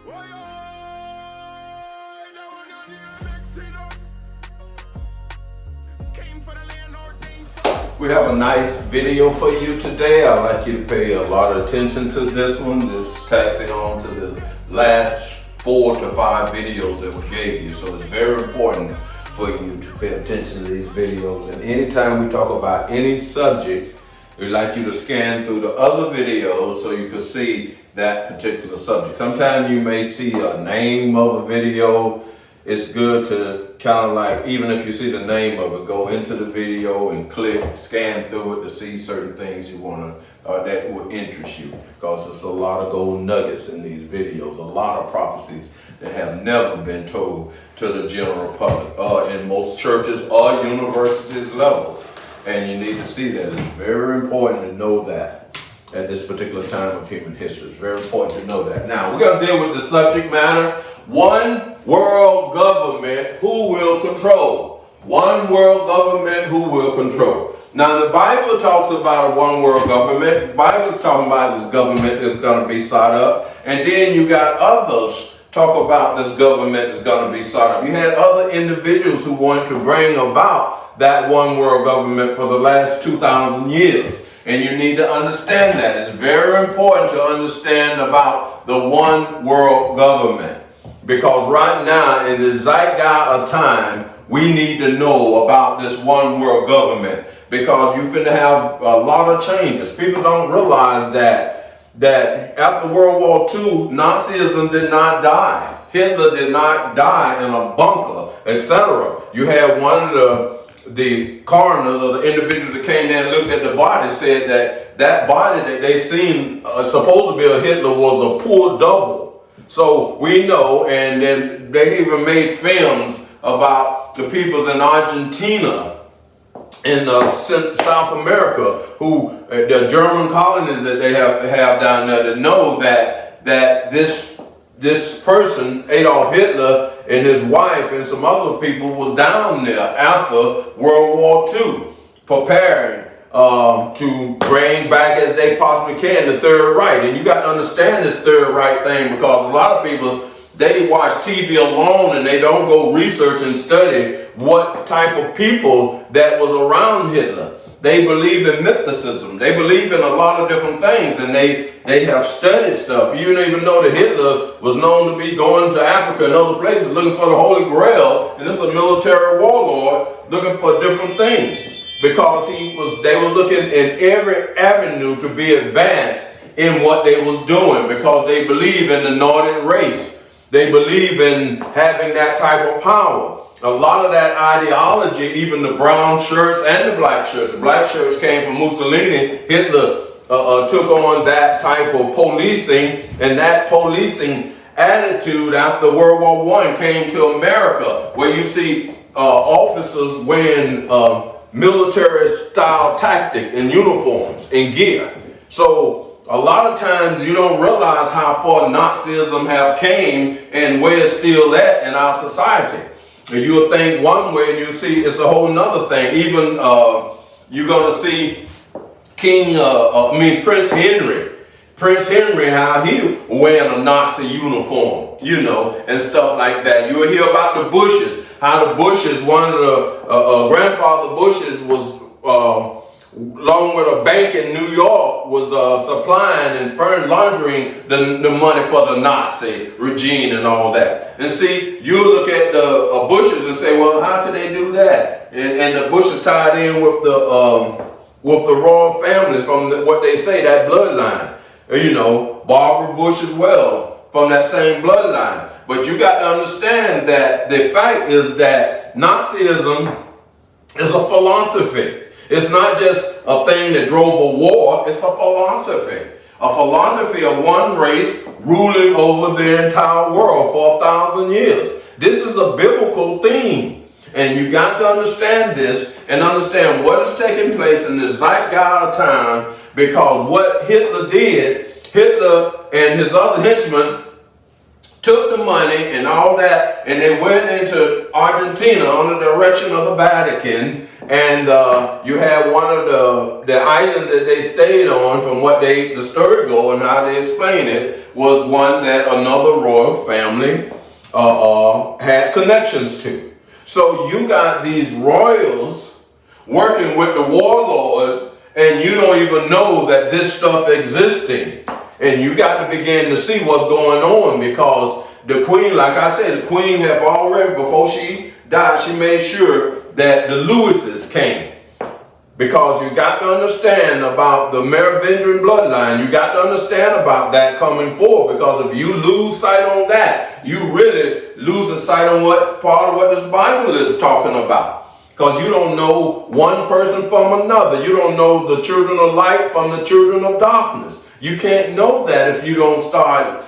We have a nice video for you today. I'd like you to pay a lot of attention to this one. This is taxing on to the last 4 to 5 videos that we gave you. So it's very important for you to pay attention to these videos. And anytime we talk about any subjects, we'd like you to scan through the other videos so you can see that particular subject. Sometimes you may see a name of a video. It's good to kind of like, even if you see the name of it, go into the video and click, scan through it to see certain things you want to, that would interest you. Because there's a lot of gold nuggets in these videos, a lot of prophecies that have never been told to the general public, in most churches or universities levels. And you need to see that. It's very important to know that at this particular time of human history. It's very important to know that. Now, we're going to deal with the subject matter. One world government, who will control? One world government, who will control? Now, the Bible talks about a one world government. The Bible is talking about this government that's going to be set up. And then you got others talk about this government that's going to be set up. You had other individuals who wanted to bring about that one world government for the last 2,000 years. And you need to understand that. It's very important to understand about the one world government. Because right now, in the zeitgeist of time, we need to know about this one world government. Because you're going to have a lot of changes. People don't realize that after World War II, Nazism did not die. Hitler did not die in a bunker, etc. You had one of the coroners or the individuals that came there and looked at the body said that body that they seen supposed to be a Hitler was a poor double. So we know, and then they even made films about the peoples in Argentina, in South America, who the German colonies that they have down there, to know that this person, Adolf Hitler, and his wife and some other people was down there after World War II, preparing to bring back as they possibly can the Third Reich. And you got to understand this Third Reich thing, because a lot of people, they watch TV alone and they don't go research and study what type of people that was around Hitler. They believe in mythicism. They believe in a lot of different things, and they have studied stuff. You don't even know that Hitler was known to be going to Africa and other places looking for the Holy Grail, and this is a military warlord looking for different things. Because they were looking in every avenue to be advanced in what they was doing, because they believe in the Nordic race. They believe in having that type of power. A lot of that ideology, even the brown shirts and the black shirts. The black shirts came from Mussolini. Hitler took on that type of policing, and that policing attitude after World War I came to America, where you see officers wearing military style tactic and uniforms and gear. So a lot of times you don't realize how far Nazism have came and where it's still at in our society. And you'll think one way and you see it's a whole nother thing. Even you're going to see Prince Henry. Prince Henry, how he wearing a Nazi uniform, and stuff like that. You'll hear about the Bushes. How the Bushes, one of the grandfather Bushes was, along with a bank in New York, was supplying and laundering the money for the Nazi regime and all that. And see, you look at the Bushes and say, well, how could they do that? And the Bushes tied in with the royal family from what they say, that bloodline. Barbara Bush as well, from that same bloodline. But you got to understand that the fact is that Nazism is a philosophy. It's not just a thing that drove a war. It's a philosophy. A philosophy of one race ruling over the entire world for 1,000 years. This is a biblical theme. And you got to understand this and understand what is taking place in the zeitgeist of time, because what Hitler did, Hitler and his other henchmen took the money and all that, and they went into Argentina under the direction of the Vatican. And you had one of the islands that they stayed on, from what the story go and how they explain it, was one that another royal family had connections to. So you got these royals working with the warlords, and you don't even know that this stuff existing. And you got to begin to see what's going on, because the queen, like I said, the queen have already, before she died, she made sure that the Lewises came. Because you got to understand about the Merovingian bloodline. You got to understand about that coming forward. Because if you lose sight on that, you really losing sight on what part of what this Bible is talking about. Because you don't know one person from another. You don't know the children of light from the children of darkness. You can't know that if you don't start,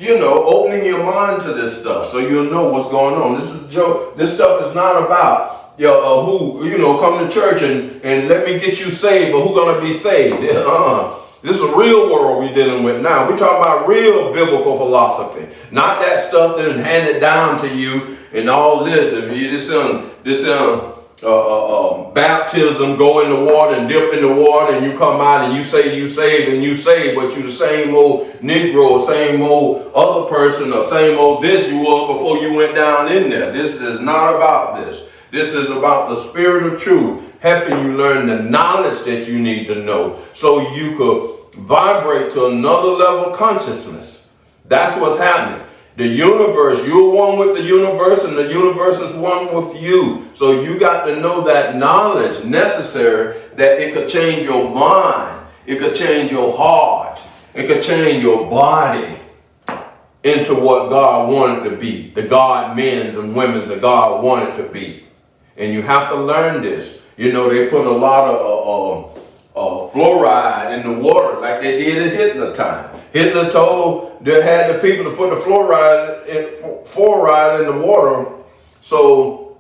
opening your mind to this stuff, so you'll know what's going on. This is Joe. This stuff is not about come to church and let me get you saved, but who's gonna be saved? This is a real world we're dealing with now. We're talking about real biblical philosophy, not that stuff that is handed down to you and all this. If you baptism, go in the water and dip in the water, and you come out and you say you saved, but you the same old Negro, or same old other person, or same old this you were before you went down in there. This is not about this. This is about the Spirit of truth, helping you learn the knowledge that you need to know, so you could vibrate to another level of consciousness. That's what's happening. The universe, you're one with the universe, and the universe is one with you. So you got to know that knowledge necessary, that it could change your mind, it could change your heart, it could change your body into what God wanted to be, the God men's and women's that God wanted to be. And you have to learn this. They put a lot of fluoride in the water, like they did at Hitler time. Hitler had the people to put the fluoride in the water, so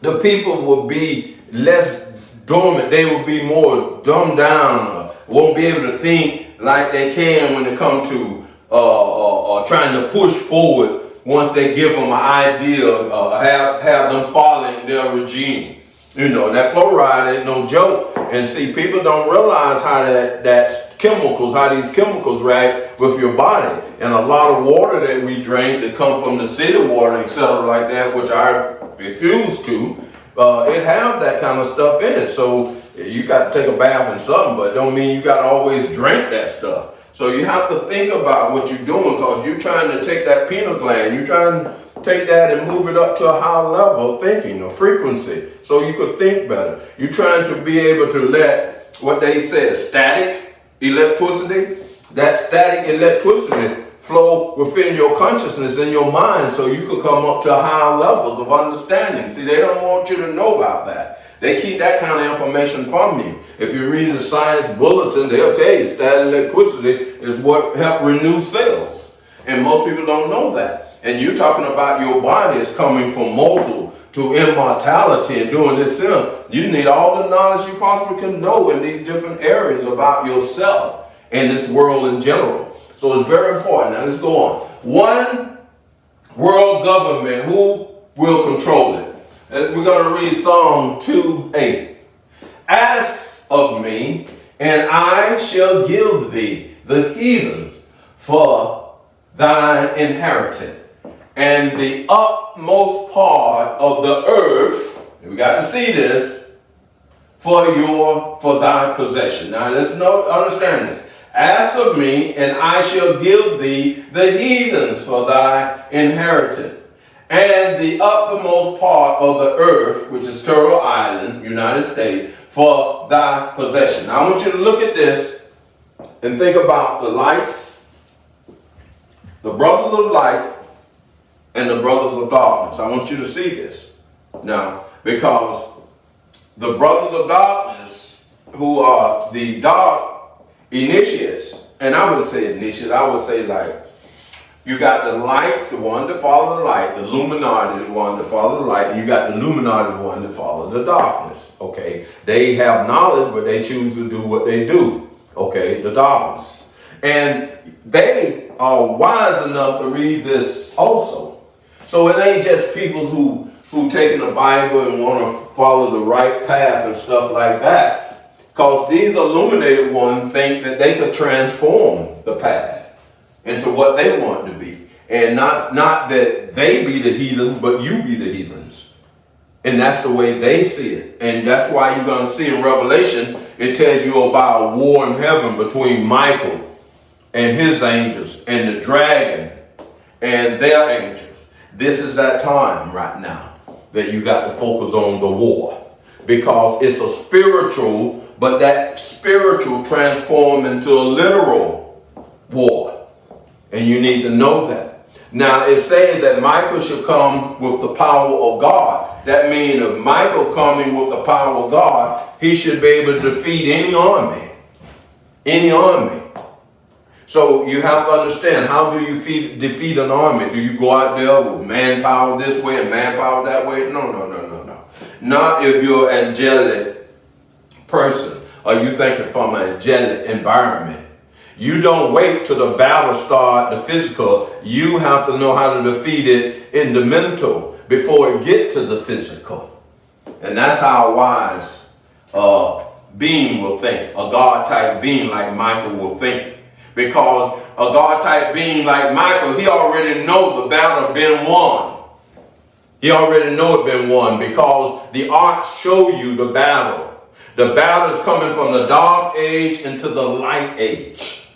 the people would be less dormant. They would be more dumbed down, won't be able to think like they can when it comes to trying to push forward. Once they give them an idea, have them following their regime. That fluoride ain't no joke. And see, people don't realize how how these chemicals react with your body. And a lot of water that we drink that come from the city water, etc. like that, which I refuse to, it have that kind of stuff in it. So you got to take a bath in something, but don't mean you got to always drink that stuff. So you have to think about what you're doing, because you're trying to take that pineal gland, you're trying to take that and move it up to a higher level of thinking or frequency, so you could think better. You're trying to be able to let what they say static electricity, that static electricity flow within your consciousness and your mind, so you could come up to higher levels of understanding. See, they don't want you to know about that. They keep that kind of information from you. If you read the science bulletin, they'll tell you static electricity is what helps renew cells. And most people don't know that. And you're talking about your body is coming from mortal to immortality and doing this sin. You need all the knowledge you possibly can know in these different areas about yourself and this world in general. So it's very important. Now let's go on. One world government, who will control it? We're going to read Psalm 2:8. Ask of me, and I shall give thee the heathen for thine inheritance, and the utmost part of the earth, we got to see this, for thy possession. Now let's understand this. Ask of me, and I shall give thee the heathens for thy inheritance, and the uppermost part of the earth, which is Turtle Island, United States, for thy possession. Now I want you to look at this and think about the lights, the brothers of light, and the brothers of darkness. I want you to see this now, because the brothers of darkness, who are the dark initiates, and I would say initiates, I would say like, you got the lights, the one that follow the light, the Illuminati is the one that follow the light, and you got the Illuminati, the one that follow the darkness, okay? They have knowledge, but they choose to do what they do, okay, the darkness. And they are wise enough to read this also. So it ain't just people who taking the Bible and want to follow the right path and stuff like that. Because these illuminated ones think that they could transform the path into what they want to be. And not that they be the heathens, but you be the heathens. And that's the way they see it. And that's why you're going to see in Revelation, it tells you about a war in heaven between Michael and his angels and the dragon and their angels. This is that time right now that you got to focus on the war, because it's a spiritual, but that spiritual transformed into a literal war. And you need to know that. Now, it's saying that Michael should come with the power of God. That means if Michael coming with the power of God, he should be able to defeat any army. Any army. So you have to understand, how do you defeat an army? Do you go out there with manpower this way and manpower that way? No. Not if you're an angelic person or you thinking from an angelic environment. You don't wait till the battle start, the physical. You have to know how to defeat it in the mental before it get to the physical. And that's how a wise being will think. A God-type being like Michael will think. Because a God-type being like Michael, he already know the battle been won. He already know it been won, because the arts show you the battle. The battle is coming from the dark age into the light age.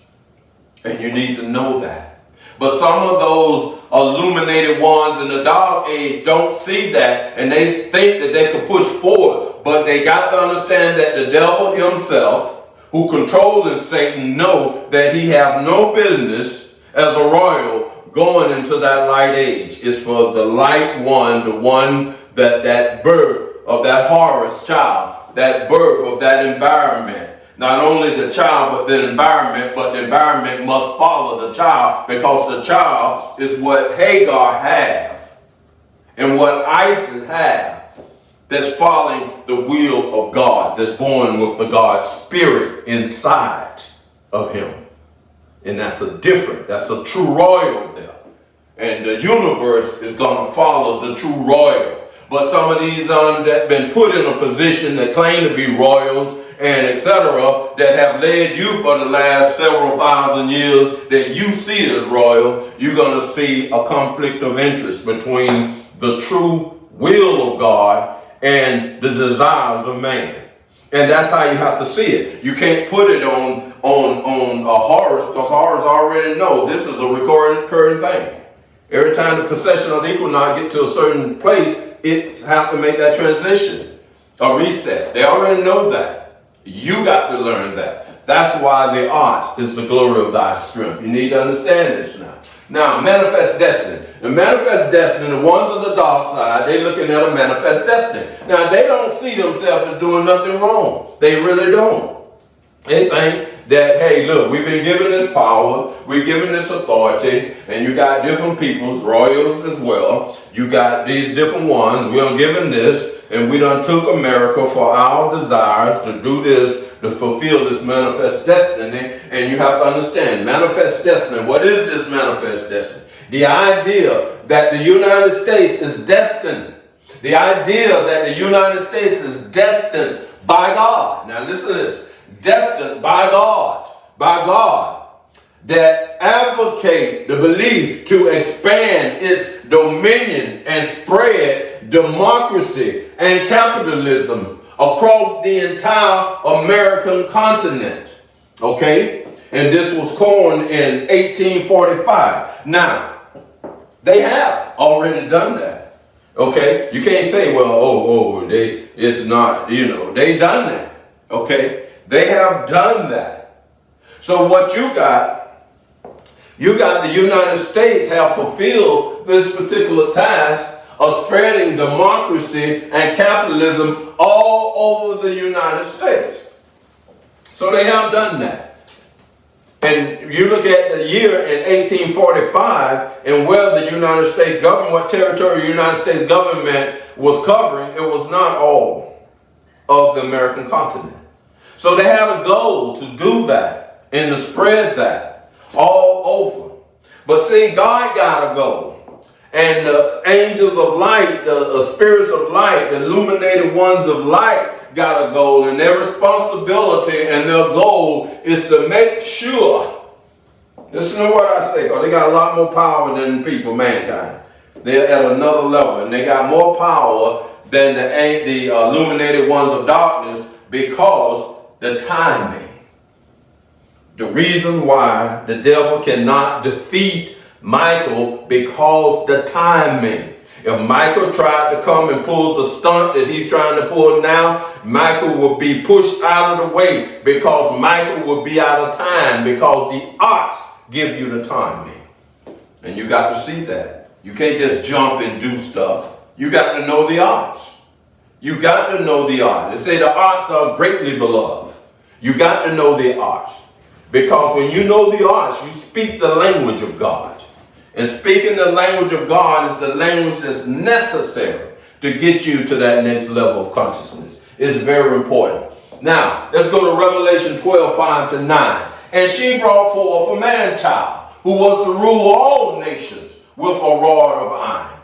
And you need to know that. But some of those illuminated ones in the dark age don't see that, and they think that they can push forward. But they got to understand that the devil himself, who controls Satan, know that he have no business as a royal going into that light age. It's for the light one, the one that birth of that Horus child, that birth of that environment. Not only the child, but the environment must follow the child, because the child is what Hagar have and what Isis have, that's following the will of God, that's born with the God spirit inside of him. And that's a true royal there. And the universe is going to follow the true royal. But some of these that been put in a position that claim to be royal and etc., that have led you for the last several thousand years that you see as royal, you're going to see a conflict of interest between the true will of God and the desires of man. And that's how you have to see it. You can't put it on a Horus, because Horus already know this is a recurring thing. Every time the procession of the equinox get to a certain place, it have to make that transition, a reset. They already know that. You got to learn that. That's why the arts is the glory of thy strength. You need to understand this now. Now, manifest destiny. The manifest destiny, the ones on the dark side, they looking at a manifest destiny. Now, they don't see themselves as doing nothing wrong. They really don't. They think that, hey, look, we've been given this power, we're given this authority, and you got different peoples, royals as well. You got these different ones. We're given this, and we done took America for our desires to do this, to fulfill this manifest destiny. And you have to understand, manifest destiny. What is this manifest destiny? The idea that the United States is destined. The idea that the United States is destined by God. Now listen to this. Destined by God. By God. That advocate the belief to expand its dominion and spread democracy and capitalism across the entire American continent. Okay? And this was coined in 1845. Now, they have already done that. Okay? You can't say, well, it's not, they done that. Okay? They have done that. So what you got the United States have fulfilled this particular task of spreading democracy and capitalism all over the United States. So they have done that. And you look at the year in 1845 and where the United States government, what territory the United States government was covering, it was not all of the American continent. So they had a goal to do that and to spread that all over. But see, God gotta go. And the angels of light, the spirits of light, the illuminated ones of light got a goal, and their responsibility and their goal is to make sure, listen to what I say, because they got a lot more power than people, mankind. They're at another level, and they got more power than the illuminated ones of darkness, because the timing. The reason why the devil cannot defeat Michael, because the timing. If Michael tried to come and pull the stunt that he's trying to pull now, Michael will be pushed out of the way, because Michael will be out of time, because the arts give you the timing. And you got to see that. You can't just jump and do stuff. You got to know the arts. You got to know the arts. They say the arts are greatly beloved. You got to know the arts. Because when you know the arts, you speak the language of God. And speaking the language of God is the language that's necessary to get you to that next level of consciousness. It's very important. Now, let's go to Revelation 12:5-9. And she brought forth a man-child who was to rule all nations with a rod of iron.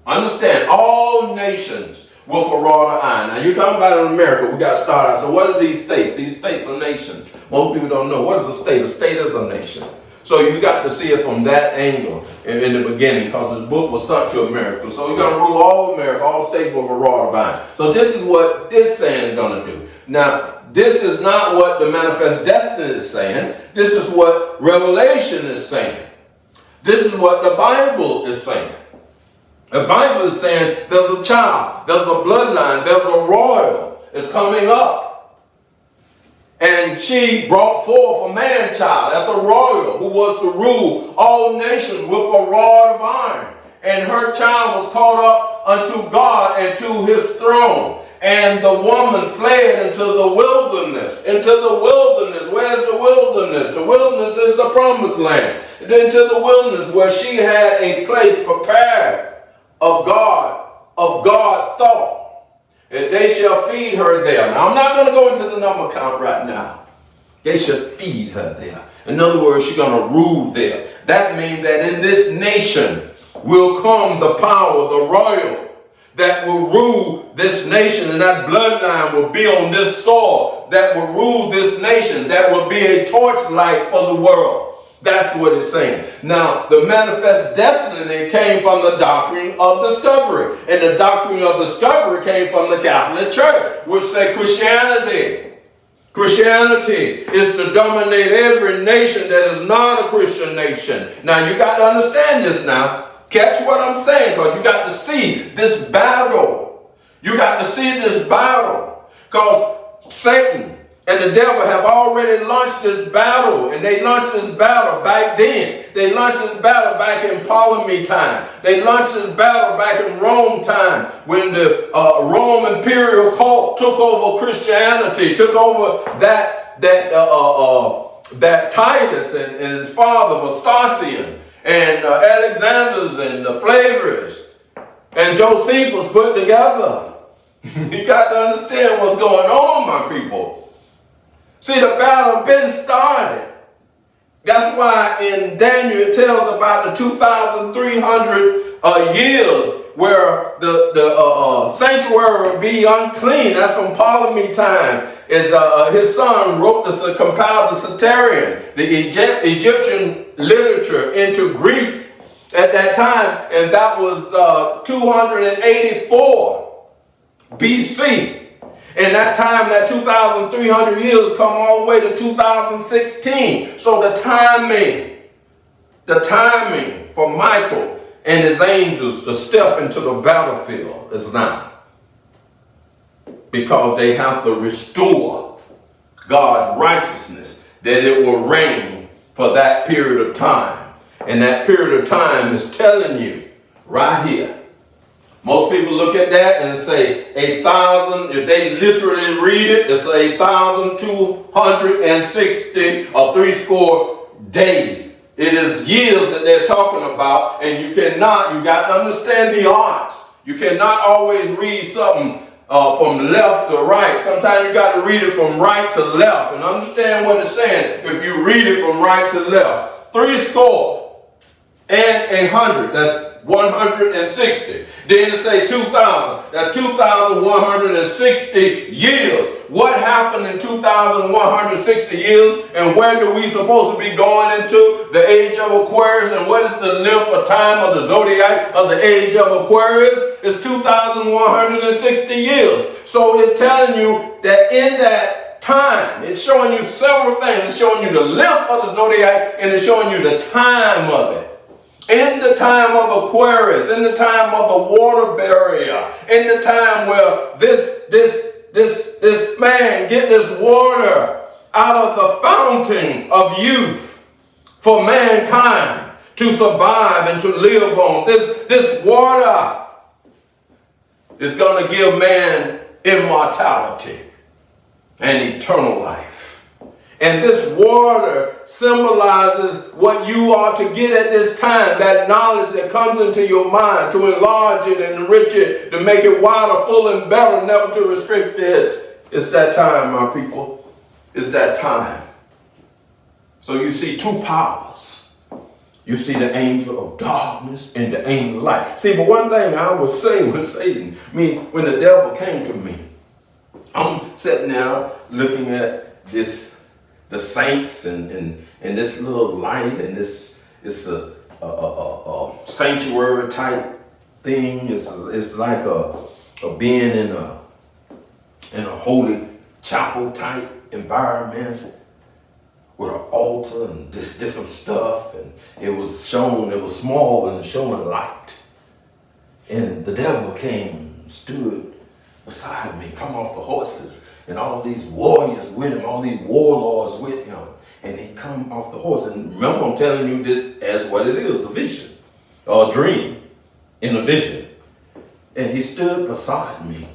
Understand, all nations with a rod of iron. Now, you're talking about in America, we got to start out. So what are these states? These states are nations. Most people don't know. What is a state? A state is a nation. So you got to see it from that angle in the beginning, because this book was sent to America. So you're going to rule all America, all states with a rod of iron. So this is what this saying is going to do. Now, this is not what the Manifest Destiny is saying. This is what Revelation is saying. This is what the Bible is saying. The Bible is saying there's a child, there's a bloodline, there's a royal is coming up. And she brought forth a man-child, that's a royal, who was to rule all nations with a rod of iron. And her child was caught up unto God and to his throne. And the woman fled into the wilderness. Into the wilderness. Where's the wilderness? The wilderness is the promised land. Into the wilderness, where she had a place prepared of God thought. And they shall feed her there. Now, I'm not going to go into the number count right now. They shall feed her there. In other words, she's going to rule there. That means that in this nation will come the power, the royal, that will rule this nation, and that bloodline will be on this soil, that will rule this nation, that will be a torchlight for the world. That's what it's saying. Now, the Manifest Destiny came from the doctrine of discovery. And the doctrine of discovery came from the Catholic Church, which say Christianity is to dominate every nation that is not a Christian nation. Now, you got to understand this now. Catch what I'm saying, because you got to see this battle. You got to see this battle, because Satan and the devil have already launched this battle, and they launched this battle back then. They launched this battle back in Ptolemy time. They launched this battle back in Rome time, when the Rome imperial cult took over Christianity, took over that Titus and his father Vespasian, and Alexander's and the Flavius and Josephus put together. You got to understand what's going on, my people. See, the battle been started. That's why in Daniel it tells about the 2,300 years where the sanctuary will be unclean. That's from Ptolemy time. His son compiled the Septuagint, the Egyptian literature, into Greek at that time, and that was 284 BC. And that time, that 2,300 years come all the way to 2016. So the timing for Michael and his angels to step into the battlefield is now. Because they have to restore God's righteousness, that it will reign for that period of time. And that period of time is telling you right here. Most people look at that and say 1,000, if they literally read it, it's 1,260 or 3 days. It is years that they're talking about, and you got to understand the arts. You cannot always read something from left to right. Sometimes you got to read it from right to left and understand what it's saying if you read it from right to left. 3 and 100. That's 160. Then to say 2,000. That's 2,160 years. What happened in 2,160 years? And where do we supposed to be going into the age of Aquarius? And what is the length of time of the zodiac of the age of Aquarius? It's 2,160 years. So it's telling you that in that time, it's showing you several things. It's showing you the length of the zodiac, and it's showing you the time of it. In the time of Aquarius, in the time of the water barrier, in the time where this man get this water out of the fountain of youth for mankind to survive and to live on. This water is going to give man immortality and eternal life. And this water symbolizes what you are to get at this time, that knowledge that comes into your mind, to enlarge it and enrich it, to make it wider, full, and better, never to restrict it. It's that time, my people. It's that time. So you see two powers. You see the angel of darkness and the angel of light. See, but one thing I would say with Satan, when the devil came to me, I'm sitting there looking at the saints and this little light, and it's a sanctuary type thing. It's like a being in a holy chapel type environment with an altar and this different stuff, and it was small and showing light. And the devil came, stood beside me, come off the horses, and all these warriors with him, all these warlords with him. And he come off the horse. And remember, I'm telling you this as what it is, a vision, or a dream in a vision. And he stood beside me.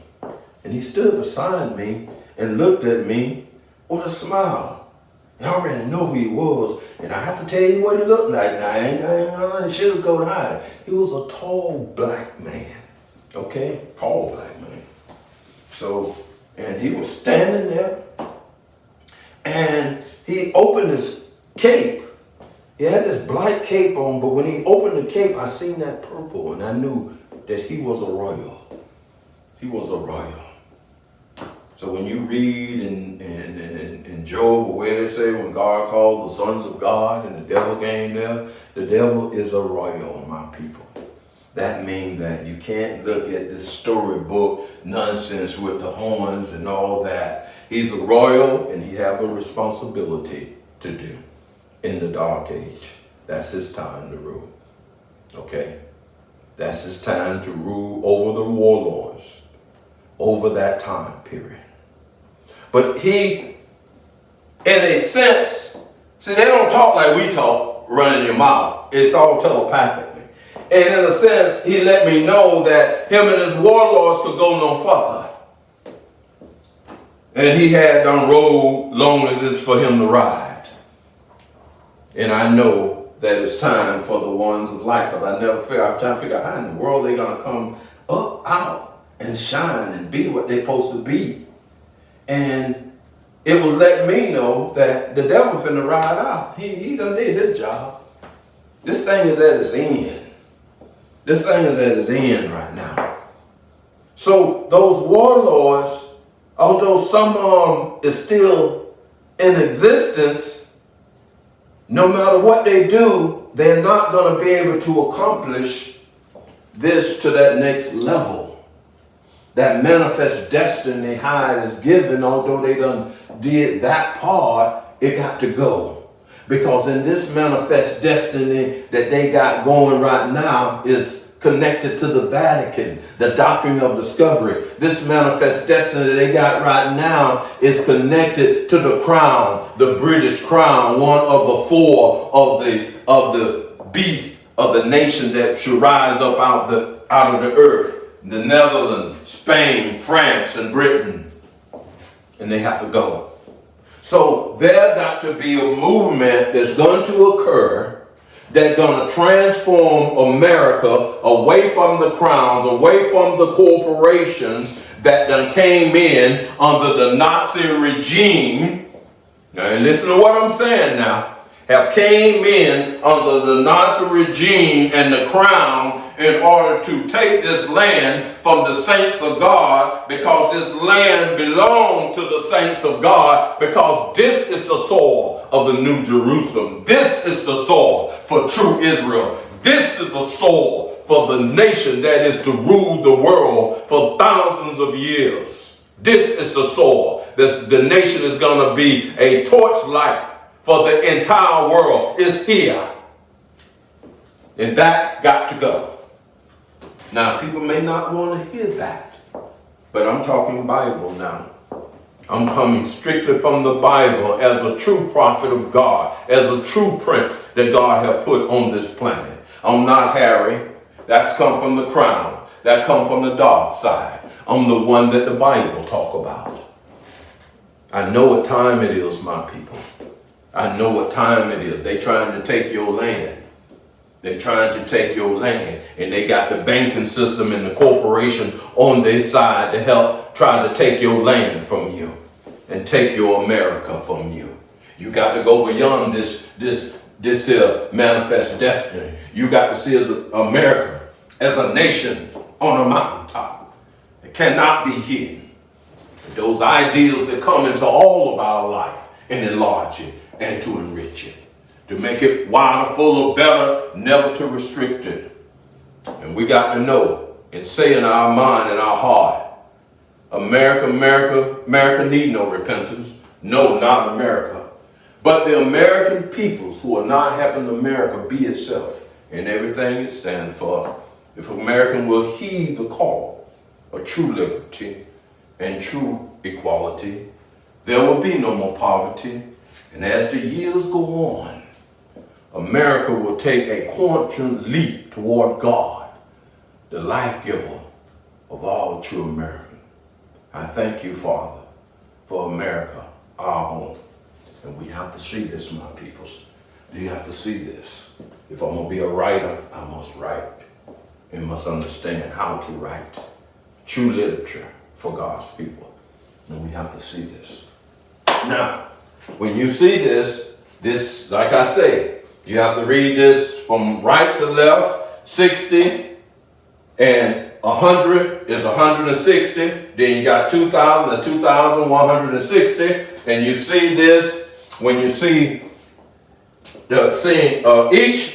And he stood beside me and looked at me with a smile. And I already know who he was. And I have to tell you what he looked like. Now, I ain't sugarcoat hide. He was a tall black man. Okay? Tall black man. So, and he was standing there, and he opened his cape. He had this black cape on, but when he opened the cape, I seen that purple, and I knew that he was a royal. He was a royal. So when you read in Job, where they say when God called the sons of God and the devil came there, the devil is a royal, my people. That means that you can't look at this storybook nonsense with the horns and all that. He's a royal, and he have a responsibility to do in the dark age. That's his time to rule. Okay? That's his time to rule over the warlords, over that time period. But he, in a sense, see, they don't talk like we talk, running your mouth. It's all telepathic. And in a sense, he let me know that him and his warlords could go no further. And he had done road long as it's for him to ride. And I know that it's time for the ones of light, because I'm trying to figure out how in the world they're going to come up, out, and shine and be what they're supposed to be. And it will let me know that the devil finna ride out. He's undid his job. This thing is at its end. This thing is at its end right now. So those warlords, although some of them is still in existence, no matter what they do, they're not going to be able to accomplish this to that next level. That manifest destiny how it is given, although they done did that part, it got to go. Because in this manifest destiny that they got going right now is connected to the Vatican, the doctrine of discovery. This manifest destiny they got right now is connected to the crown, the British crown, one of the four of the beast of the nation that should rise up out of the earth. The Netherlands, Spain, France, and Britain. And they have to go. So there got to be a movement that's going to occur that's going to transform America away from the crowns, away from the corporations that done came in under the Nazi regime. Now listen to what I'm saying now. have came in under the Nazi regime and the crown in order to take this land from the saints of God, because this land belonged to the saints of God, because this is the soil of the New Jerusalem. This is the soil for true Israel. This is the soil for the nation that is to rule the world for thousands of years. This is the soil. The nation is going to be a torchlight for the entire world. Is here. And that got to go. Now, people may not want to hear that, but I'm talking Bible now. I'm coming strictly from the Bible as a true prophet of God, as a true prince that God has put on this planet. I'm not Harry. That's come from the crown. That come from the dark side. I'm the one that the Bible talk about. I know what time it is, my people. I know what time it is. They trying to take your land. They're trying to take your land. And they got the banking system and the corporation on their side to help try to take your land from you and take your America from you. You got to go beyond this manifest destiny. You got to see as America as a nation on a mountaintop. It cannot be hidden. Those ideals that come into all of our life and enlarge it and to enrich it, to make it wider, fuller, better, never to restrict it. And we got to know and say in our mind and our heart, America need no repentance. No, not America. But the American peoples who are not helping America be itself and everything it stands for, if American will heed the call of true liberty and true equality, there will be no more poverty. And as the years go on, America will take a quantum leap toward God, the life giver of all true Americans. I thank you, Father, for America, our home. And we have to see this, my peoples. You have to see this. If I'm going to be a writer, I must write and must understand how to write true literature for God's people. And we have to see this. Now, when you see this, like I say, you have to read this from right to left. 60 and 100 is 160. Then you got 2,000 and 2,160. And you see this when you see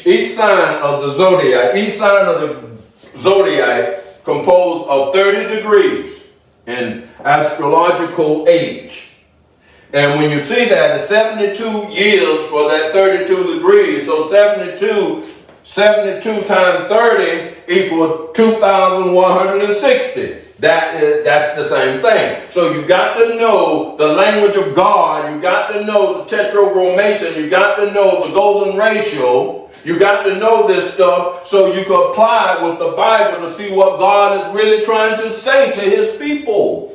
each sign of the zodiac. Each sign of the zodiac composed of 30 degrees in astrological age. And when you see that, it's 72 years for that 32 degrees. So 72 times 30 equals 2,160. That's the same thing. So you got to know the language of God. You got to know the tetragrammaton. You got to know the golden ratio. You got to know this stuff so you can apply it with the Bible to see what God is really trying to say to his people.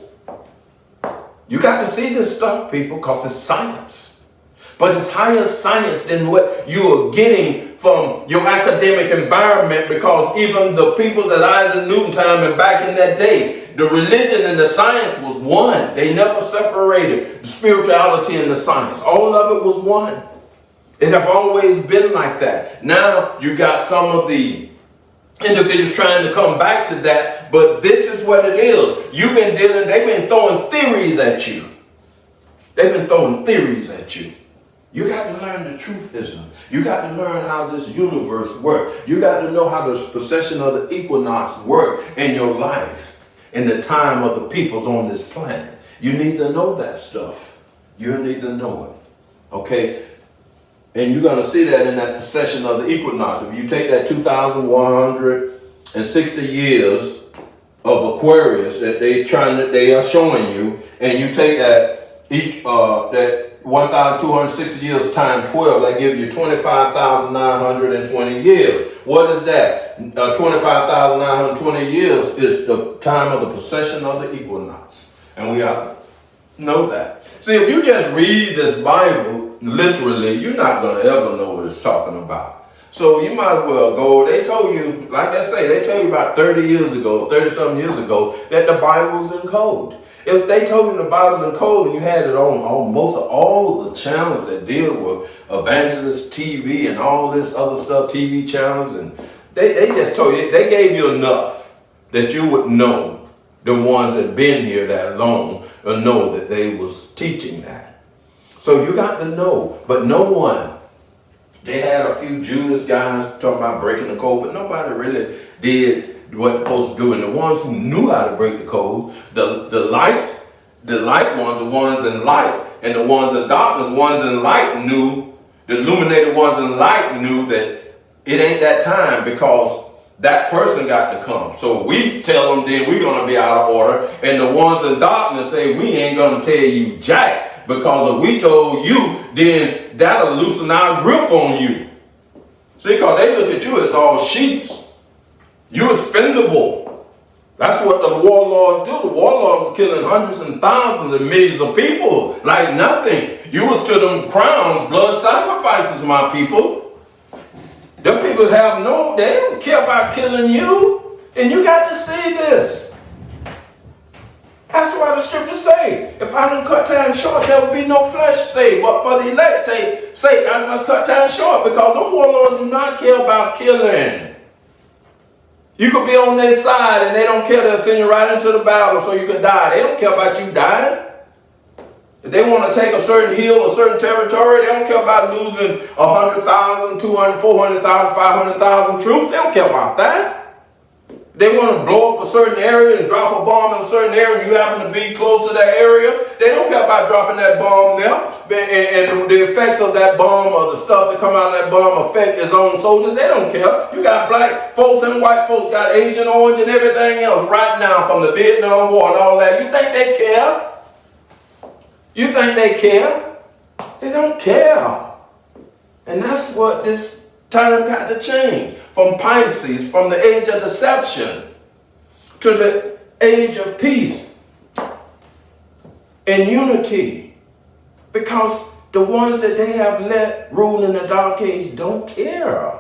You got to see this stuff, people, because it's science. But it's higher science than what you are getting from your academic environment, because even the peoples at Isaac Newton time and back in that day, the religion and the science was one. They never separated the spirituality and the science. All of it was one. It have always been like that. Now you got some of the individuals trying to come back to that, but this is what it is. They've been throwing theories at you. They've been throwing theories at you. You got to learn the truthism. You got to learn how this universe works. You got to know how the precession of the equinox work in your life, in the time of the peoples on this planet. You need to know that stuff. You need to know it. Okay? And you're going to see that in that precession of the equinox. If you take that 2,160 years of Aquarius that they are showing you, and you take that that 1,260 years times 12, that gives you 25,920 years. What is that? 25,920 years is the time of the precession of the equinox. And we have to know that. See, if you just read this Bible literally, you're not going to ever know what it's talking about. So you might as well go. They told you, like I say, they told you about 30 something years ago, that the Bible's in code. If they told you the Bible's in code and you had it on almost all of the channels that deal with evangelist TV and all this other stuff, TV channels, and they just told you, they gave you enough that you would know, the ones that been here that long, or know that they was teaching that. So you got to know, but no one. They had a few Judas guys talking about breaking the code, but nobody really did what they're supposed to do. And the ones who knew how to break the code, the light ones, the ones in light, and the ones in darkness, the ones in light knew, the illuminated ones in light knew that it ain't that time because that person got to come. So we tell them then we're going to be out of order. And the ones in darkness say we ain't going to tell you jack. Because if we told you, then that'll loosen our grip on you. See, because they look at you as all sheeps. You're expendable. That's what the warlords do. The warlords were killing hundreds and thousands and millions of people like nothing. You was to them crowns, blood sacrifices, my people. Them people they don't care about killing you. And you got to see this. That's why the scriptures say, if I don't cut time short, there will be no flesh saved. But for the elect's sake, I must cut time short, because the warlords do not care about killing. You could be on their side and they don't care. They'll send you right into the battle so you can die. They don't care about you dying. If they want to take a certain hill, a certain territory, they don't care about losing 100,000, 200, 400,000, 500,000 troops. They don't care about that. They want to blow up a certain area and drop a bomb in a certain area and you happen to be close to that area. They don't care about dropping that bomb there. And the effects of that bomb or the stuff that come out of that bomb affect his own soldiers. They don't care. You got black folks and white folks, got Agent Orange and everything else right now from the Vietnam War and all that. You think they care? You think they care? They don't care. And that's what this time got to change. From Pisces, from the age of deception to the age of peace and unity. Because the ones that they have let rule in the dark age don't care.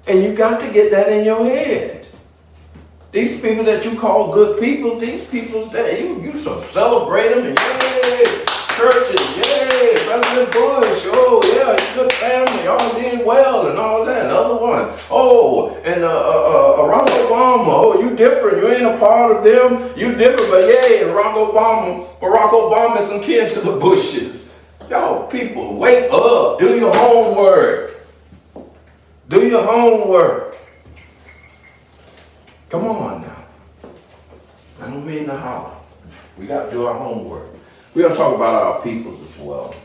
And you got to get that in your head. These people that you call good people, these people, you celebrate them and yay, churches, yay, President Bush, oh yeah, you good family, y'all did well and all that. Another one, oh, and Barack Obama, oh, you different, you ain't a part of them, you different, but yay, and Barack Obama is some kin to the Bushes. Y'all people, wake up, do your homework. Do your homework. Come on now. I don't mean to holler. We got to do our homework. We're going to talk about our peoples as well.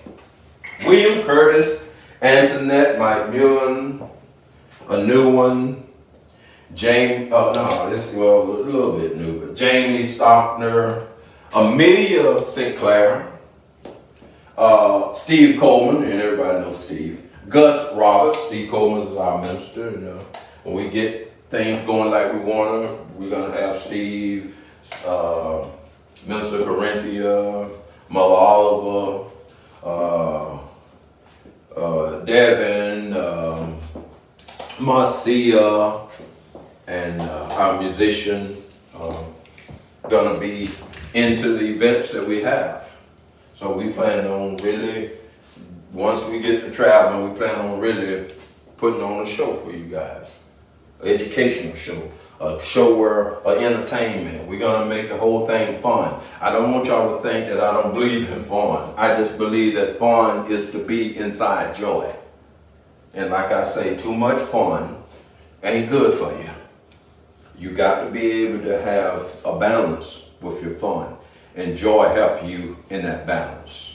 William Curtis, Antoinette, Mike Mullen, a new one. Jamie, this is a little bit new, but Jamie Stockner, Amelia St. Clair, Steve Coleman, and everybody knows Steve. Gus Roberts, Steve Coleman is our minister. And, when we get things going like we want them, we're going to have Steve, Minister Corinthia, Mother Oliver, Devin, Marcia, and our musician going to be into the events that we have. So we plan on really, once we get to traveling, we plan on really putting on a show for you guys. An educational show, a show where entertainment. We're gonna make the whole thing fun. I don't want y'all to think that I don't believe in fun. I just believe that fun is to be inside joy. And like I say, too much fun ain't good for you. You got to be able to have a balance with your fun, and joy help you in that balance.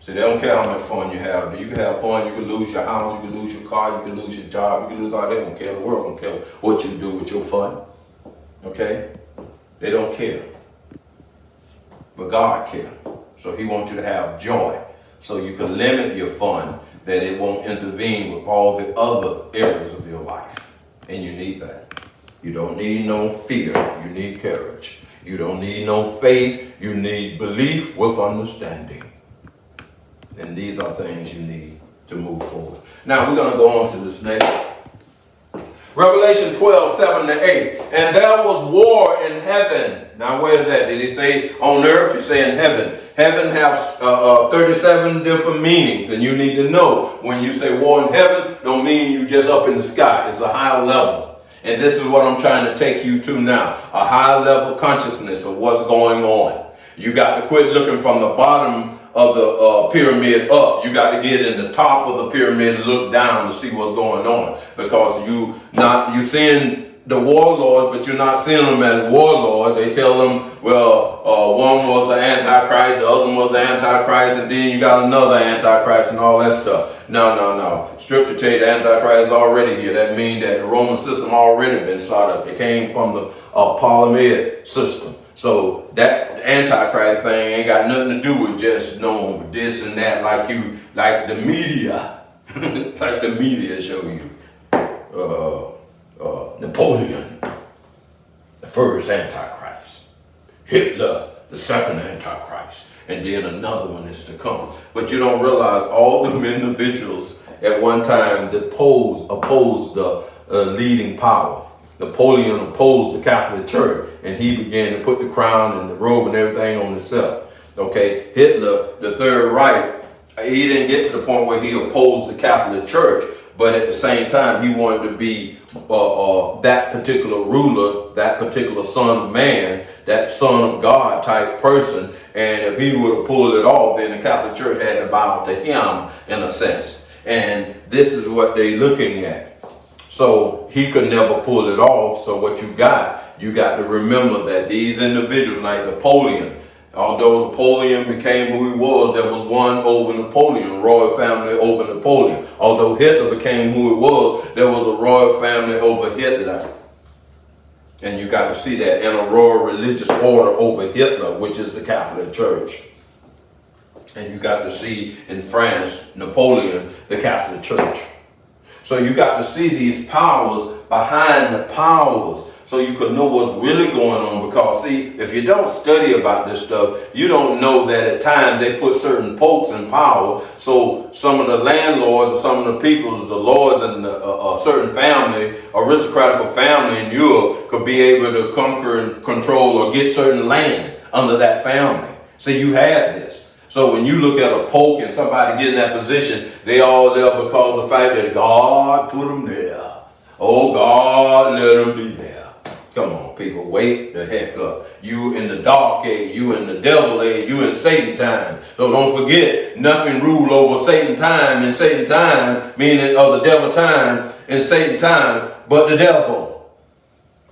See, they don't care how much fun you have. You can have fun, you can lose your house, you can lose your car, you can lose your job, you can lose all. They don't care. The world don't care what you do with your fun. Okay? They don't care. But God cares. So he wants you to have joy. So you can limit your fun, that it won't intervene with all the other areas of your life. And you need that. You don't need no fear. You need courage. You don't need no faith. You need belief with understanding. And these are things you need to move forward. Now we're going to go on to this next. Revelation 12:7-8. And there was war in heaven. Now where is that? Did he say on earth? He say in heaven. Heaven has 37 different meanings. And you need to know when you say war in heaven, don't mean you just up in the sky. It's a higher level. And this is what I'm trying to take you to now. A higher level consciousness of what's going on. You got to quit looking from the bottom of the pyramid up. You got to get in the top of the pyramid and look down to see what's going on, because you seeing the warlords, but you're not seeing them as warlords. They tell them, well, one was an antichrist, the other one was an antichrist, and then you got another antichrist and all that stuff. No. Scripture tell you the antichrist is already here. That means that the Roman system already been set up. It came from the Ptolemaic system. So that antichrist thing ain't got nothing to do with just knowing this and that, like the media, like the media show you. Napoleon, the first antichrist. Hitler, the second antichrist. And then another one is to come. But you don't realize all them individuals at one time that opposed the leading power. Napoleon opposed the Catholic Church, and he began to put the crown and the robe and everything on himself. Okay, Hitler, the Third Reich, he didn't get to the point where he opposed the Catholic Church, but at the same time, he wanted to be that particular ruler, that particular son of man, that son of God type person. And if he would have pulled it off, then the Catholic Church had to bow to him in a sense. And this is what they're looking at. So he could never pull it off. So what you got to remember that these individuals like Napoleon, although Napoleon became who he was, there was one over Napoleon, royal family over Napoleon. Although Hitler became who he was, there was a royal family over Hitler. And you got to see that, in a royal religious order over Hitler, which is the Catholic Church. And you got to see in France, Napoleon, the Catholic Church. So you got to see these powers behind the powers, so you could know what's really going on. Because see, if you don't study about this stuff, you don't know that at times they put certain popes in power. So some of the landlords or some of the peoples, the lords and a certain family, aristocratical family in Europe, could be able to conquer and control or get certain land under that family. So you had this. So when you look at a pope and somebody get in that position, they all there because of the fact that God put them there. Oh, God let them be there. Come on, people, wake the heck up. You in the dark age, you in the devil age, you in Satan time. So don't forget, nothing rule over Satan time and Satan time, meaning the devil time and Satan time, but the devil.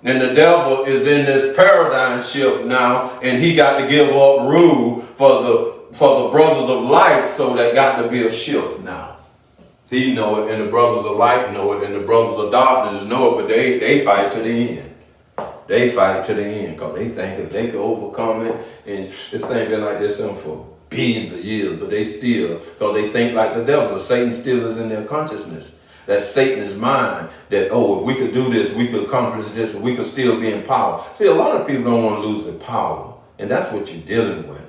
And the devil is in this paradigm shift now, and he got to give up rule for the brothers of light, so that got to be a shift now. He know it, and the brothers of light know it, and the brothers of darkness know it, but they fight to the end. They fight to the end because they think if they can overcome it, and this thing been like this for billions of years, but they still, because they think like the devil. Satan still is in their consciousness. That's Satan's mind, that, oh, if we could do this, we could accomplish this, and we could still be in power. See, a lot of people don't want to lose their power, and that's what you're dealing with.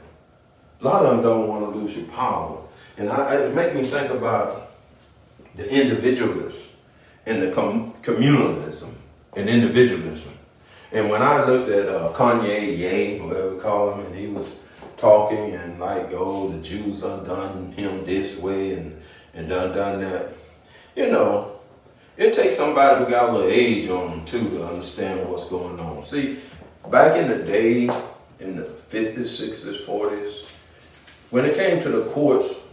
A lot of them don't want to lose your power. And it makes me think about the individualists and the communalism and individualism. And when I looked at Kanye, whatever we call him, and he was talking and like, oh, the Jews done him this way and done that. You know, it takes somebody who got a little age on them too to understand what's going on. See, back in the day, in the 50s, 60s, 40s, when it came to the courts,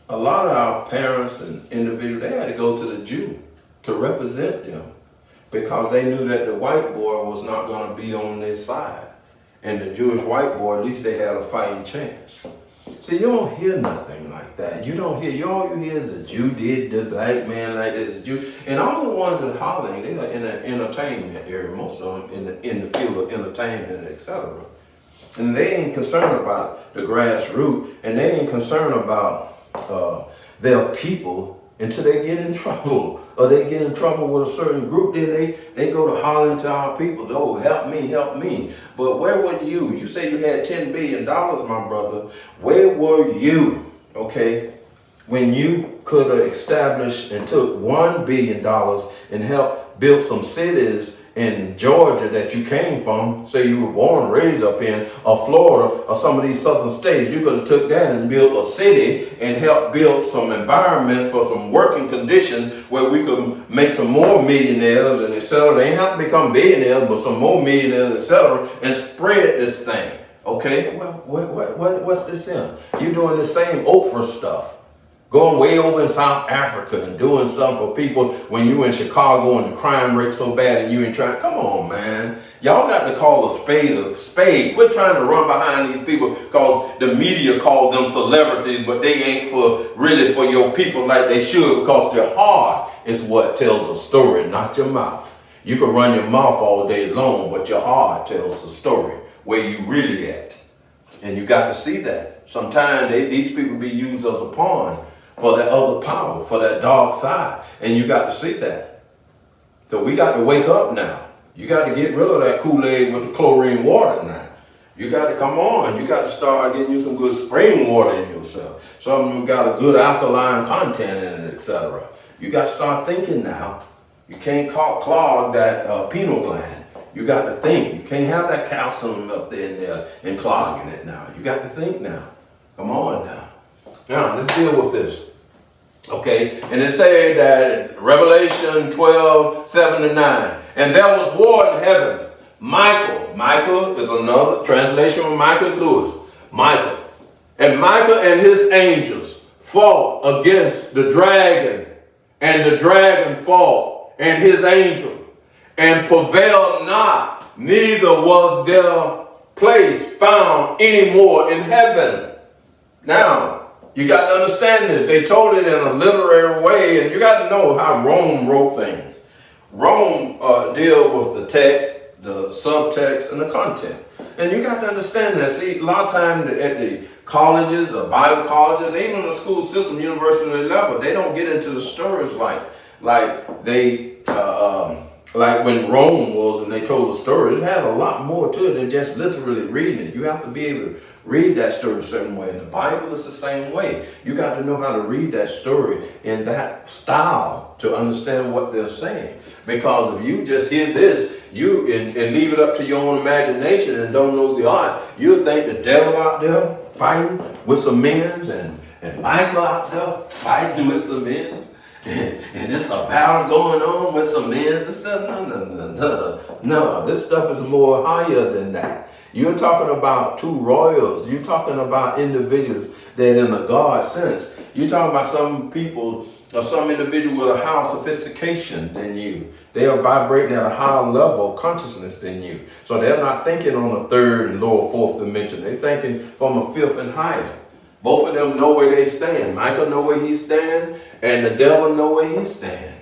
a lot of our parents and individuals, they had to go to the Jew to represent them, because they knew that the white boy was not going to be on their side. And the Jewish white boy, at least they had a fighting chance. See, you don't hear nothing like that. You don't hear, all you hear is a Jew did the black man like this, a Jew. And all the ones that hollering, they are in the entertainment area, most of them in the field of entertainment, etc. And they ain't concerned about the grassroots, and they ain't concerned about their people until they get in trouble, or they get in trouble with a certain group. Then they go to hollering to our people, oh, help me, help me. But where were you? You say you had $10 billion, my brother. Where were you, okay, when you could have established and took $1 billion and helped built some cities in Georgia that you came from, say you were born and raised up in, or Florida, or some of these southern states, you could have took that and built a city and helped build some environments for some working conditions where we could make some more millionaires and et cetera. They ain't have to become billionaires, but some more millionaires, et cetera, and spread this thing. Okay, well, what's this in? You're doing the same Oprah stuff. Going way over in South Africa and doing something for people when you in Chicago and the crime rate so bad and you ain't trying. Come on, man. Y'all got to call a spade a spade. Quit trying to run behind these people because the media call them celebrities, but they ain't really for your people like they should, because their heart is what tells the story, not your mouth. You can run your mouth all day long, but your heart tells the story, where you really at. And you got to see that. Sometimes these people be used as a pawn for that other power, for that dark side. And you got to see that. So we got to wake up now. You got to get rid of that Kool-Aid with the chlorine water now. You got to come on. You got to start getting you some good spring water in yourself. Some of them got a good alkaline content in it, etc. You got to start thinking now. You can't clog that pineal gland. You got to think. You can't have that calcium up there and clogging it now. You got to think now. Come on now. Now, let's deal with this. Okay, and it said that in Revelation 12:7-9, and there was war in heaven. Michael is another translation of Michael Lewis. Michael. And Michael and his angels fought against the dragon, and the dragon fought and his angel, and prevailed not, neither was their place found any more in heaven. Now, you got to understand this. They told it in a literary way, and you got to know how Rome wrote things. Rome deal with the text, the subtext, and the content. And you got to understand that. See, a lot of times at the colleges, or Bible colleges, even the school system, university level, they don't get into the stories like when Rome was and they told the story. It had a lot more to it than just literally reading it. You have to be able to read that story a certain way. And the Bible is the same way. You got to know how to read that story in that style to understand what they're saying. Because if you just hear this, and leave it up to your own imagination and don't know the art, you'll think the devil out there fighting with some men's and Michael out there fighting with some men's. And it's a battle going on with some men's and stuff. No, this stuff is more higher than that. You're talking about two royals. You're talking about individuals that in a God sense. You're talking about some people or some individual with a higher sophistication than you. They are vibrating at a higher level of consciousness than you. So they're not thinking on a third and lower fourth dimension. They're thinking from a fifth and higher. Both of them know where they stand. Michael know where he stand, and the devil know where he stand.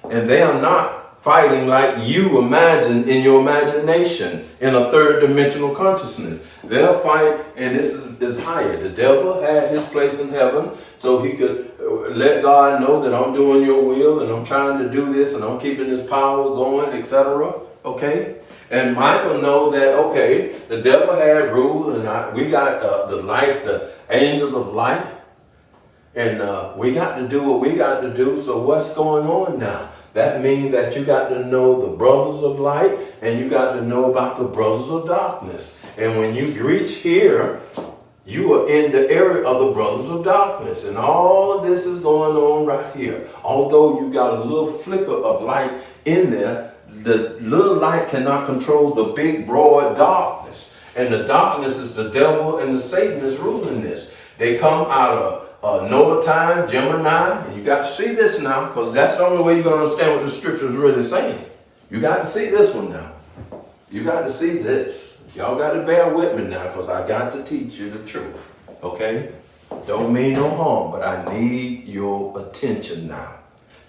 And they are not fighting like you imagine in your imagination in a third dimensional consciousness. They'll fight, and this is higher. The devil had his place in heaven so he could let God know that I'm doing your will and I'm trying to do this and I'm keeping this power going, etc. Okay? And Michael know that, okay, the devil had rule, and we got the lights, the angels of light, and we got to do what we got to do. So what's going on now? That means that you got to know the brothers of light, and you got to know about the brothers of darkness. And when you reach here, you are in the area of the brothers of darkness. And all of this is going on right here. Although you got a little flicker of light in there, the little light cannot control the big, broad darkness. And the darkness is the devil, and the Satan is ruling this. They come out of Noah time, Gemini, and you got to see this now, because that's the only way you're going to understand what the scripture is really saying. You got to see this one now. You got to see this. Y'all got to bear with me now, because I got to teach you the truth. Okay? Don't mean no harm, but I need your attention now.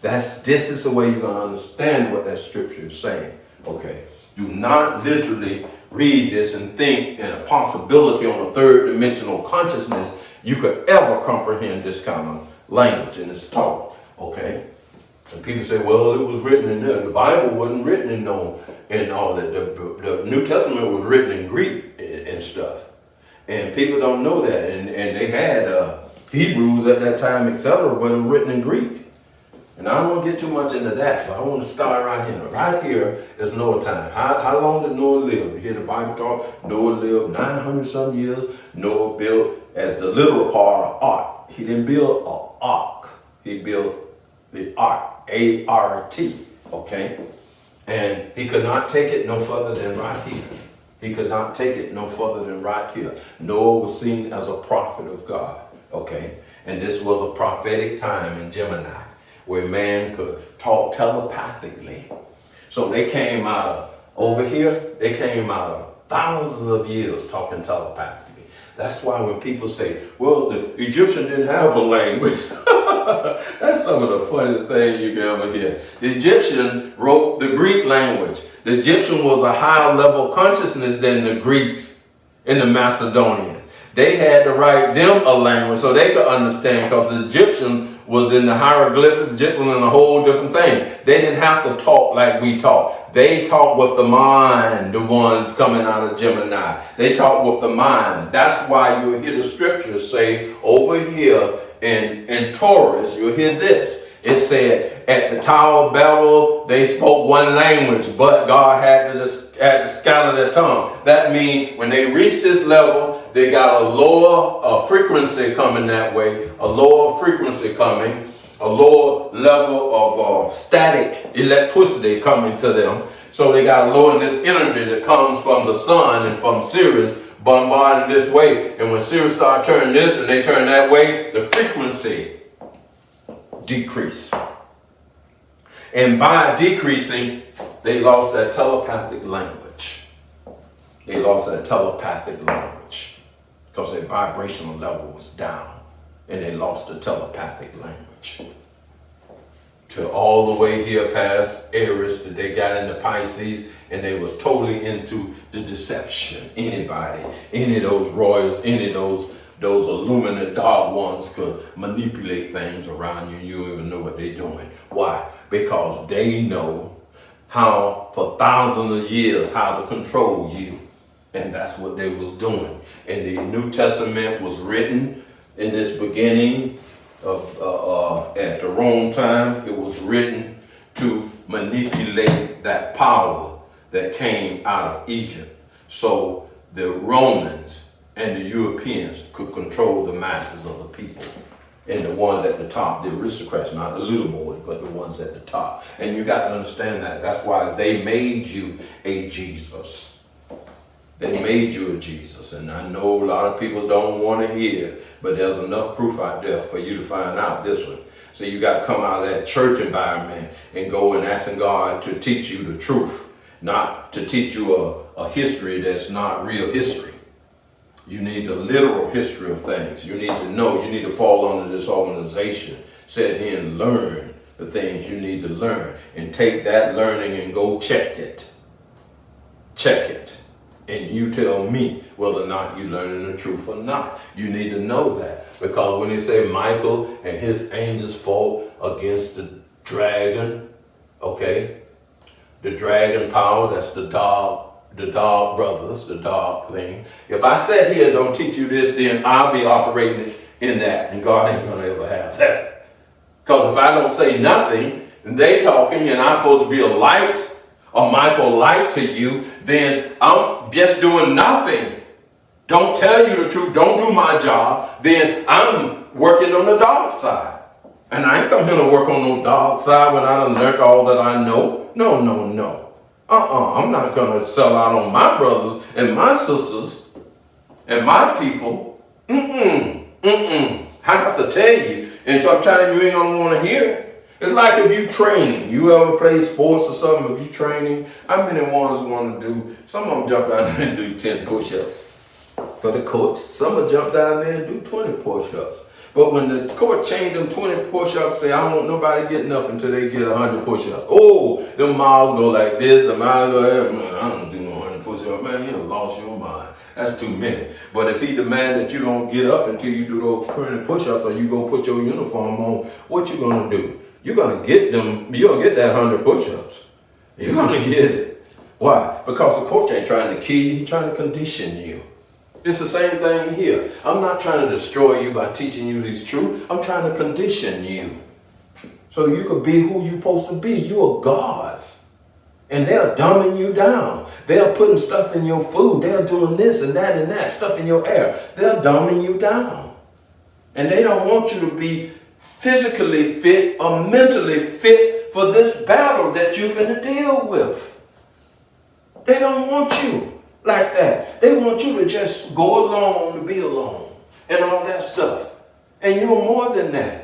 This is the way you're going to understand what that scripture is saying. Okay. Do not literally read this and think in a possibility on a third dimensional consciousness you could ever comprehend this kind of language and this talk. Okay. And people say, well, it was written in there. The Bible wasn't written in all that. The New Testament was written in Greek and stuff. And people don't know that. And they had Hebrews at that time, etc., but it was written in Greek. And I don't want to get too much into that, but I want to start right here. Right here is Noah time. How long did Noah live? You hear the Bible talk, Noah lived 900 some years. Noah built, as the literal part, of ark. He didn't build an ark. He built the ark, A-R-T, okay? And he could not take it no further than right here. He could not take it no further than right here. Noah was seen as a prophet of God, okay? And this was a prophetic time in Gemini, where man could talk telepathically. So they came out of, over here, they came out of thousands of years talking telepathically. That's why when people say, well, the Egyptian didn't have a language. That's some of the funniest thing you can ever hear. The Egyptian wrote the Greek language. The Egyptian was a higher level consciousness than the Greeks and the Macedonians. They had to write them a language so they could understand, because the Egyptian was in the hieroglyphics, Egyptian was in a whole different thing. They didn't have to talk like we talk. They talk with the mind, the ones coming out of Gemini. They talk with the mind. That's why you'll hear the scriptures say over here in Taurus, you'll hear this. It said, at the Tower of Babel, they spoke one language, but God had to scatter their tongue. That means when they reach this level, they got a lower frequency coming that way, a lower frequency coming, a lower level of static electricity coming to them. So they got a lower this energy that comes from the sun and from Sirius bombarding this way. And when Sirius start turning this and they turn that way, the frequency decrease. And by decreasing, they lost that telepathic language. They lost that telepathic language because their vibrational level was down, and they lost the telepathic language. To all the way here past Aries, that they got into Pisces, and they was totally into the deception. Anybody, any of those royals, any of those illuminate dark ones could manipulate things around you. You don't even know what they're doing. Why? Because they know how, for thousands of years, how to control you. And that's what they was doing. And the New Testament was written in this beginning of at the Rome time. It was written to manipulate that power that came out of Egypt. So the Romans and the Europeans could control the masses of the people. And the ones at the top, the aristocrats, not the little boys, but the ones at the top. And you got to understand that. That's why they made you a Jesus. They made you a Jesus. And I know a lot of people don't want to hear it, but there's enough proof out there for you to find out this one. So you got to come out of that church environment and go and asking God to teach you the truth, not to teach you a history that's not real history. You need the literal history of things. You need to know. You need to fall under this organization. Sit here and learn the things you need to learn. And take that learning and go check it. Check it. And you tell me whether or not you're learning the truth or not. You need to know that. Because when they say Michael and his angels fought against the dragon, okay? The dragon power, that's the dog brothers, the dog thing. If I sit here and don't teach you this, then I'll be operating in that, and God ain't gonna ever have that. Because if I don't say nothing, and they talking, and I'm supposed to be a light, a Michael light to you, then I'm just doing nothing. Don't tell you the truth, don't do my job, then I'm working on the dark side. And I ain't come here to work on no dark side when I done learned all that I know. No. I'm not going to sell out on my brothers and my sisters and my people. I have to tell you. And sometimes you ain't going to want to hear it. It's like if you training. You ever play sports or something, if you training, how many ones want to do? Some of them jump down there and do 10 push-ups for the coach. Some will jump down there and do 20 push-ups. But when the court changed them 20 push-ups, say, I don't want nobody getting up until they get 100 push-ups. Oh, them miles go like this, the miles go like, man, I don't do no 100 push-ups. Man, you done lost your mind. That's too many. But if he demand that you don't get up until you do those 20 push-ups or you go put your uniform on, what you gonna do? You're gonna get them, you're gonna get that 100 push-ups. You're gonna get it. Why? Because the coach ain't trying to kill you, he's trying to condition you. It's the same thing here. I'm not trying to destroy you by teaching you this truth. I'm trying to condition you. so you could be who you're supposed to be. You are God's. And they're dumbing you down. They're putting stuff in your food. They're doing this and that, stuff in your air. They're dumbing you down. And they don't want you to be physically fit or mentally fit for this battle that you're finna deal with. They don't want you like that. They want you to just go alone to be alone and all that stuff. And you're more than that.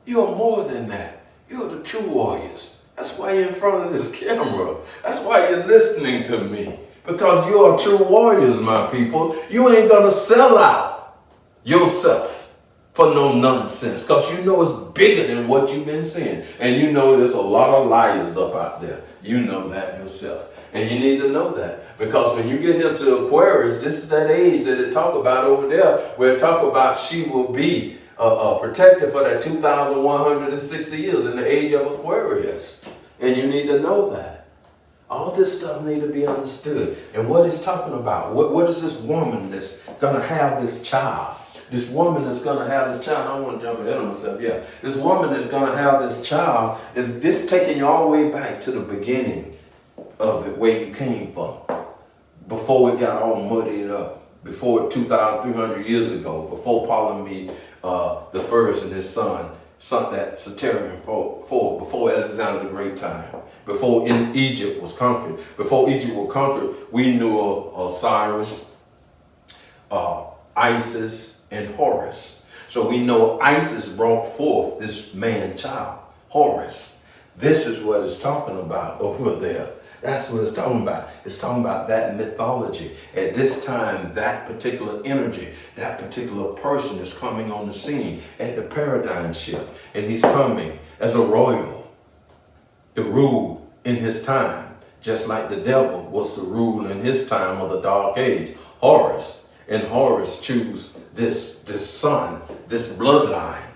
You're more than that. You're the true warriors. That's why you're in front of this camera. That's why you're listening to me. Because you are true warriors, my people. You ain't gonna sell out yourself for no nonsense. Because you know it's bigger than what you've been seeing. And you know there's a lot of liars up out there. You know that yourself. And you need to know that. Because when you get into Aquarius, this is that age that it talk about over there, where it talk about she will be protected for that 2,160 years in the age of Aquarius. And you need to know that. All this stuff need to be understood. And what it's talking about, what is this woman that's going to have this child? This woman that's going to have this child, I don't want to jump ahead of myself, yeah. This woman that's going to have this child, is this taking you all the way back to the beginning of it, where you came from, before it got all muddied up, before 2,300 years ago, before Ptolemy the first and his son that Deciphering before Alexander the Great time, before Egypt was conquered. Before Egypt was conquered, we knew of Osiris, Isis, and Horus. So we know Isis brought forth this man child, Horus. This is what it's talking about over there. That's what it's talking about. It's talking about that mythology. At this time, that particular energy, that particular person is coming on the scene at the paradigm shift. And he's coming as a royal to rule in his time, just like the devil was to rule in his time of the dark age, Horus. And Horus choose this son, this bloodline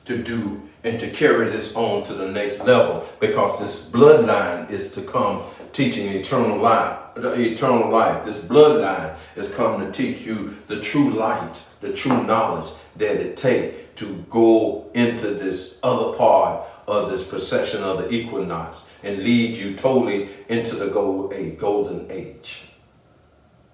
to do and to carry this on to the next level, because this bloodline is to come teaching eternal life. This bloodline is coming to teach you the true light, the true knowledge that it takes to go into this other part of this procession of the equinox and lead you totally into the golden age.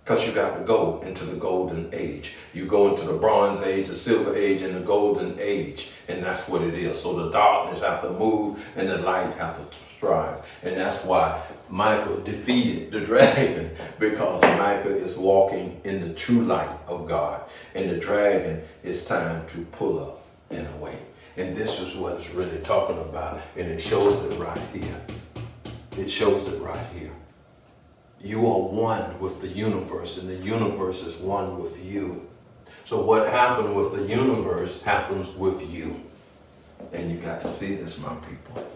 Because you got to go into the golden age. You go into the bronze age, the silver age, and the golden age. And that's what it is. So the darkness have to move and the light have to strive. And that's why Michael defeated the dragon, because Michael is walking in the true light of God. And the dragon is time to pull up and away. And this is what it's really talking about. And it shows it right here. It shows it right here. You are one with the universe, and the universe is one with you. So what happened with the universe happens with you. And you got to see this, my people.